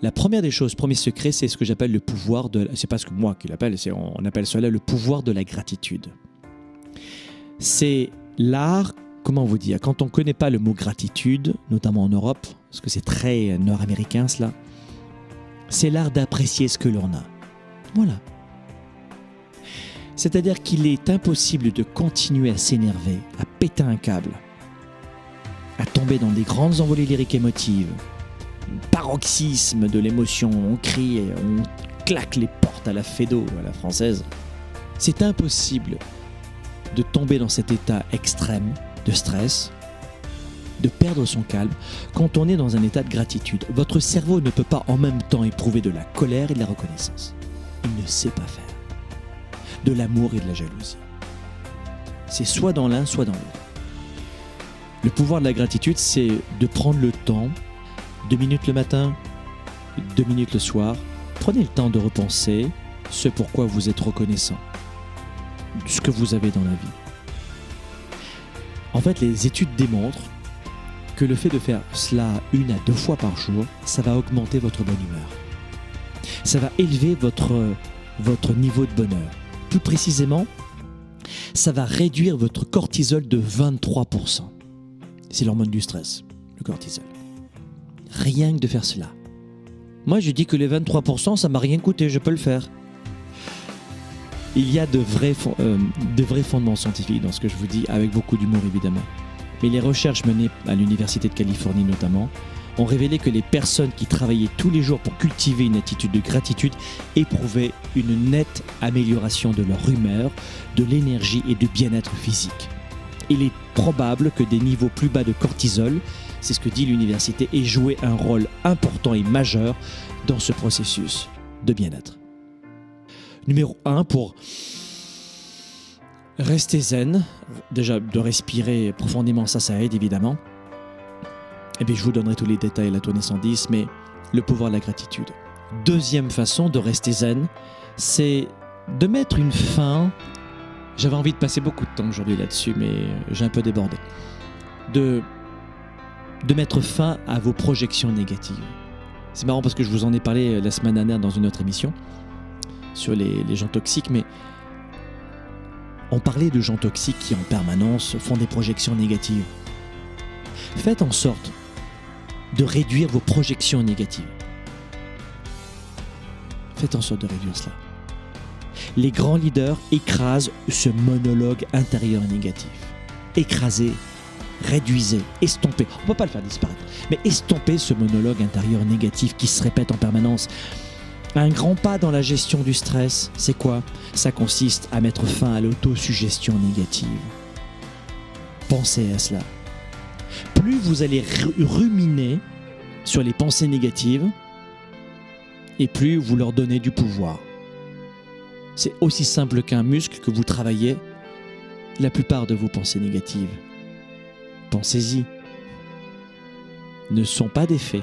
La première des choses, premier secret, c'est ce que j'appelle le pouvoir de... C'est pas ce que moi qui l'appelle, on appelle cela le pouvoir de la gratitude. C'est l'art, comment vous dire, quand on ne connaît pas le mot gratitude, notamment en Europe, parce que c'est très nord-américain cela, c'est l'art d'apprécier ce que l'on a. Voilà. C'est-à-dire qu'il est impossible de continuer à s'énerver, à péter un câble, à tomber dans des grandes envolées lyriques émotives, un paroxysme de l'émotion, on crie, on claque les portes à la Fédo, à la française. C'est impossible de tomber dans cet état extrême de stress, de perdre son calme, quand on est dans un état de gratitude. Votre cerveau ne peut pas en même temps éprouver de la colère et de la reconnaissance. Il ne sait pas faire. De l'amour et de la jalousie. C'est soit dans l'un, soit dans l'autre. Le pouvoir de la gratitude, c'est de prendre le temps, 2 minutes le matin, 2 minutes le soir. Prenez le temps de repenser ce pourquoi vous êtes reconnaissant, ce que vous avez dans la vie. En fait, les études démontrent que le fait de faire cela 1 à 2 fois par jour, ça va augmenter votre bonne humeur. Ça va élever votre niveau de bonheur. Plus précisément, ça va réduire votre cortisol de 23%. C'est l'hormone du stress, le cortisol. Rien que de faire cela. Moi, je dis que les 23%, ça m'a rien coûté, je peux le faire. Il y a de vrais fondements scientifiques dans ce que je vous dis, avec beaucoup d'humour évidemment. Mais les recherches menées à l'Université de Californie notamment ont révélé que les personnes qui travaillaient tous les jours pour cultiver une attitude de gratitude éprouvaient une nette amélioration de leur humeur, de l'énergie et du bien-être physique. Il est probable que des niveaux plus bas de cortisol, c'est ce que dit l'université, aient joué un rôle important et majeur dans ce processus de bien-être. Numéro 1, pour rester zen, déjà de respirer profondément, ça aide évidemment. Eh bien, je vous donnerai tous les détails à la tournée 110, mais le pouvoir de la gratitude. Deuxième façon de rester zen, c'est de mettre une fin. J'avais envie de passer beaucoup de temps aujourd'hui là-dessus, mais j'ai un peu débordé. De mettre fin à vos projections négatives. C'est marrant parce que je vous en ai parlé la semaine dernière dans une autre émission sur les gens toxiques, mais on parlait de gens toxiques qui en permanence font des projections négatives. Faites en sorte de réduire vos projections négatives. Faites en sorte de réduire cela. Les grands leaders écrasent ce monologue intérieur négatif. Écrasez, réduisez, estompez. On ne peut pas le faire disparaître, mais estompez ce monologue intérieur négatif qui se répète en permanence. Un grand pas dans la gestion du stress, c'est quoi? Ça consiste à mettre fin à l'autosuggestion négative. Pensez à cela. Plus vous allez ruminer sur les pensées négatives, et plus vous leur donnez du pouvoir. C'est aussi simple qu'un muscle que vous travaillez. La plupart de vos pensées négatives, pensez-y, ne sont pas des faits.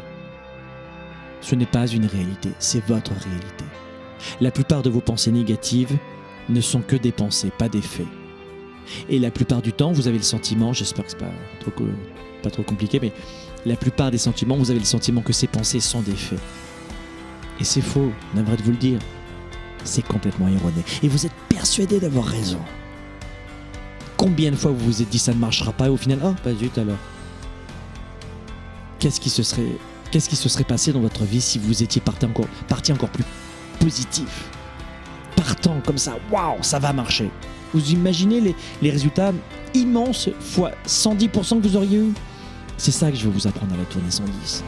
Ce n'est pas une réalité, c'est votre réalité. La plupart de vos pensées négatives ne sont que des pensées, pas des faits. Et la plupart du temps, vous avez le sentiment, j'espère que ce n'est pas trop compliqué, mais la plupart des sentiments, vous avez le sentiment que ces pensées sont des faits. Et c'est faux, navré de vous le dire. C'est complètement erroné. Et vous êtes persuadé d'avoir raison. Combien de fois vous vous êtes dit ça ne marchera pas et au final, oh, pas zut alors. Qu'est-ce qui se serait passé dans votre vie si vous étiez parti encore plus positif, partant comme ça, waouh, ça va marcher. Vous imaginez les résultats immenses fois 110% que vous auriez eu? C'est ça que je vais vous apprendre à la tournée 110.